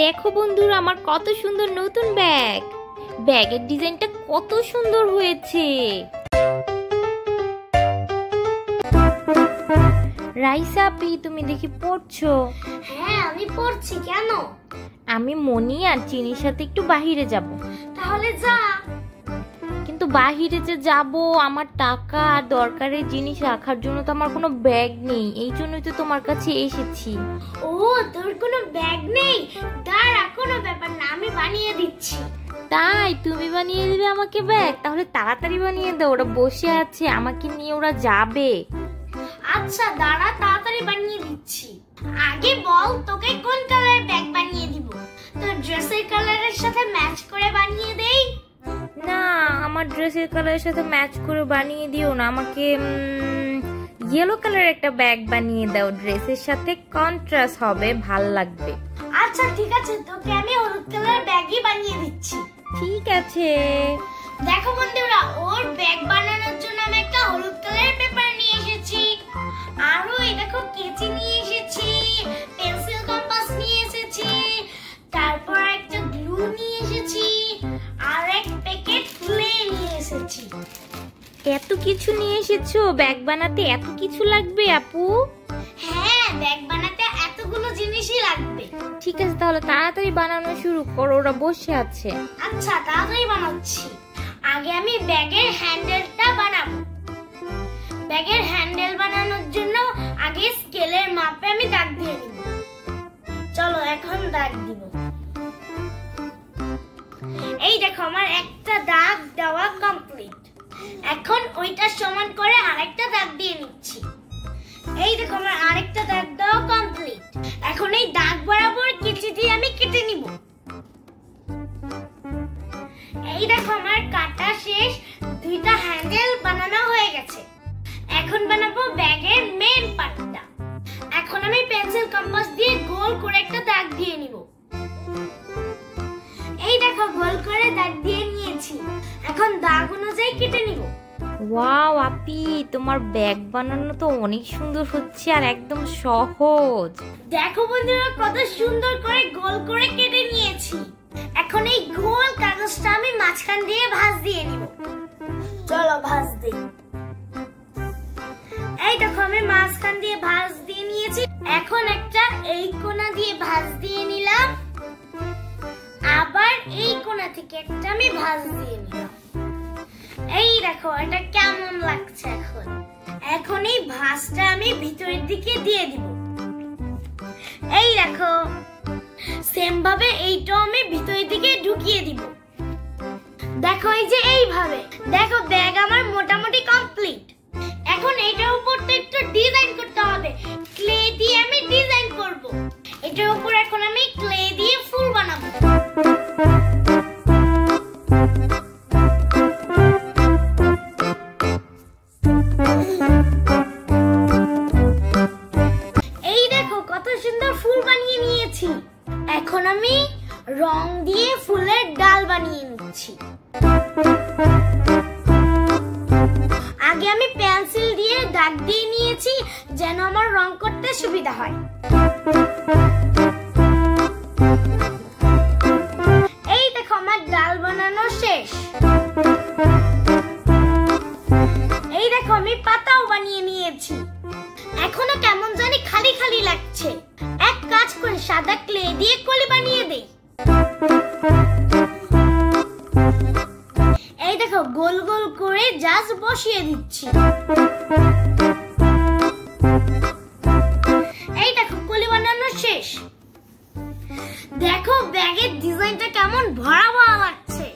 দেখো বন্ধুরা, আমার কত সুন্দর নতুন ব্যাগ। ব্যাগের ডিজাইনটা কত সুন্দর হয়েছে। রাইসা আপি, তুমি দেখি পড়ছো? হ্যাঁ, আমি পড়ছি। কেন? আমি মনি আর চিনির সাথে একটু বাহিরে যাব। তাহলে যা। কিন্তু বাহিরে যে যাব, আমার টাকা আর দরকারের জিনিস রাখার জন্য তো আমার কোনো ব্যাগ নেই। এই জন্যই তো তোমার কাছে এসেছি। ও, তোর কোনো ব্যাগ নেই? দাঁড়া, কোনো ব্যাপার না, আমি বানিয়ে দিচ্ছি। তাই? তুমি বানিয়ে দিবে আমাকে ব্যাগ? তাহলে তাড়াতাড়ি বানিয়ে দাও, ওরা বসে আছে, আমাকে নিয়ে ওরা যাবে। আচ্ছা দাঁড়া, তাড়াতাড়ি বানিয়ে দিচ্ছি। আগে বল, তোকে কোন কালারের ব্যাগ বানিয়ে দিব? তোর ড্রেসের কালারের সাথে ম্যাচ করে বানিয়ে দেই? না, আমার ড্রেসের কালারের সাথে ম্যাচ করে বানিয়ে দিও না, আমাকে ইয়েলো কালারের একটা ব্যাগ বানিয়ে দাও। ড্রেসের সাথে কন্ট্রাস্ট হবে, ভাল লাগবে। আচ্ছা ঠিক আছে, তোকে আমি হলুদ কালারের ব্যাগই বানিয়ে দিচ্ছি। ঠিক আছে। দেখো বন্ধুরা, ওর ব্যাগ বানানোর জন্য আমি একটা হলুদ কালারের পেপার নিয়ে এসেছি। আরো এই দেখো, কেচি নিয়ে এসেছি, পেন্সিল কম্পাস নিয়ে এসেছি, তারপর একটা গ্লু নিয়ে এসেছি, আর এক প্যাকেট ক্লে নিয়ে এসেছি। এত কিছু নিয়ে এসেছো? ব্যাগ বানাতে এত কিছু লাগবে আপু? হ্যাঁ, ব্যাগ বানাতে এতগুলো জিনিসই লাগবে। ঠিক আছে, তাহলে তাড়াতাড়ি বানানো শুরু করো, ওরা বসে আছে। আচ্ছা, তাড়াতাড়ি বানাচ্ছি। আগে আমি ব্যাগের হ্যান্ডেলটা বানাবো। ব্যাগের হ্যান্ডেল বানানোর জন্য আগে স্কেলের মাপে আমি দাগ দিয়ে নিব। চলো এখন দাগ দিব। এই দেখো, আমার একটা দাগ দেওয়া কমপ্লিট। এখন ওইটা সমান করে আরেকটা দাগ দিয়ে নিচ্ছি। এই দেখো, আমার আরেকটা দাগ দেওয়া কমপ্লিট। এখন এই দাগ বরাবর কেচি দিয়ে আমি কেটে নিব। এই দেখো, আমার কাটা শেষ। দুইটা হ্যান্ডেল বানানো হয়ে গেছে। এখন বানাবো ব্যাগের মেন পার্টটা। এখন আমি পেন্সিল কম্পাস দিয়ে গোল করে একটা দাগ দিয়ে নিব। এই দেখো, গোল করে দাগ দিয়ে নিয়েছি। এখন দাগ অনুযায়ী কেটে নিব। ওয়াও আপি, তোমার ব্যাগ বানানো তো অনেক সুন্দর হচ্ছে আর একদম সহজ। দেখো বন্ধুরা, কত সুন্দর করে গোল করে কেটে নিয়েছি। এখন এই গোল কাগজটা আমি মাঝখান দিয়ে ভাঁজ দিয়ে নিব। চলো ভাঁজ দিই। এই দেখো, আমি মাঝখান দিয়ে ভাঁজ দিয়ে নিয়েছি। এখন একটা এই কোণা দিয়ে ভাঁজ দিয়ে নিলাম, আবার এই কোণা থেকে একটা আমি ভাঁজ দিয়ে নিলাম। এই দেখো, এটা কেমন লাগছে এখন। এখন এই ভাঁজটা আমি ভিতরের দিকে দিয়ে দিব। এই দেখো, সেম ভাবে এইটাও আমি ভিতরের দিকে ঢুকিয়ে দিব। দেখো, এই যে এইভাবে। দেখো, ব্যাগ আমার মোটামুটি কমপ্লিট। এখন এটার উপর তো একটু ডিজাইন করতে হবে। ক্লে দিয়ে আমি ডিজাইন করব। এটার উপর এখন আমি ক্লে দিয়ে ফুল বানাবো। এই দেখো, কত সুন্দর ফুল বানিয়ে নিয়েছি। এখন আমি রং দিয়ে ফুলের ডাল বানিয়ে নিচ্ছি। আগে আমি পেন্সিল দিয়ে দাগ দিয়ে নিয়েছি, যেন আমার রং করতে সুবিধা হয়। এই দেখো, আমার ডাল বানানো শেষ। এই দেখো, আমি পাতাও বানিয়ে নিয়েছি। এখনো কেমন জানি খালি খালি লাগছে। এক কাজ করে সাদা ক্লে দিয়ে কলি বানিয়ে দেই। এই দেখো, গোল গোল করে জাস্ট বসিয়ে দিচ্ছি। এই দেখো, কলি বানানো শেষ। দেখো, ব্যাগের ডিজাইনটা কেমন ভরা ভরা লাগছে।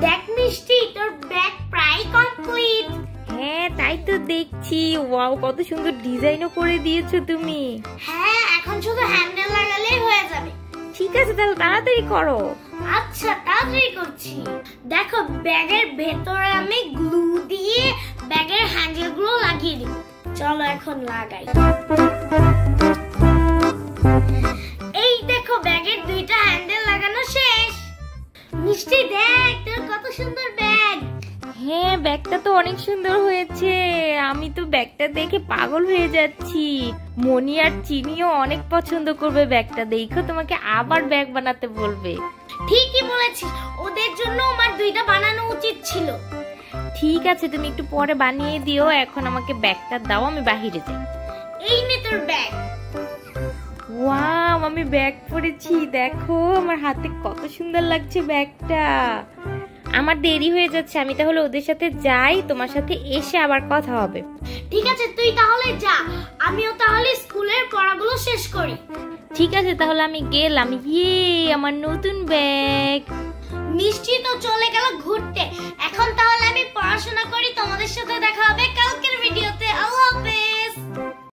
দেখ মিষ্টি, তোর ব্যাগ প্রায় কমপ্লিট। হ্যাঁ, তাই তো দেখছি। ওয়াও, কত সুন্দর ডিজাইনও করে দিয়েছো তুমি। হ্যাঁ, এখন শুধু হ্যান্ডেল লাগালেই হয়ে যাবে। ঠিক আছে, তাহলে তাড়াতাড়ি করো। আচ্ছা, তাড়াতাড়ি করছি। দেখো, ব্যাগের ভেতরে আমি গ্লু দিয়ে ব্যাগের হ্যান্ডেল গুলো লাগিয়ে দিব। চলো এখন লাগাই। এই দেখো, ব্যাগের দুইটা হ্যান্ডেল লাগানো শেষ। মিষ্টি, দেখ তোর কত সুন্দর ব্যাগ। হ্যাঁ, ব্যাগটা তো অনেক সুন্দর হয়েছে। আমি তো ব্যাগটা ব্যাগটা দেখে পাগল হয়ে যাচ্ছি। মনি আর চিনিও অনেক পছন্দ করবে ব্যাগটা দেখো, তোমাকে আবার ব্যাগ বানাতে বলবে। ঠিকই বলেছিস, ওদের জন্য আমার 2টা বানানো উচিত ছিল। ঠিক আছে, তুমি একটু পরে বানিয়ে দিও, এখন আমাকে ব্যাগটা দাও, আমি বাহিরে যাই। এই নে তোর ব্যাগ। ওয়াও, আমি ব্যাগ পরেছি, দেখো আমার হাতে কত সুন্দর লাগছে ব্যাগটা। আমার দেরি হয়ে যাচ্ছে, আমি তাহলে ওদের সাথে যাই, তোমার সাথে এসে আবার কথা হবে। ঠিক আছে, তুই তাহলে যা, আমিও তাহলে স্কুলের পড়াগুলো শেষ করি। ঠিক আছে, তাহলে আমি গেলাম। ইয়ে, আমার নতুন ব্যাগ। মিষ্টি তো চলে গেল ঘুরতে, এখন তাহলে আমি পড়াশোনা করি। তোমাদের সাথে দেখা হবে কালকের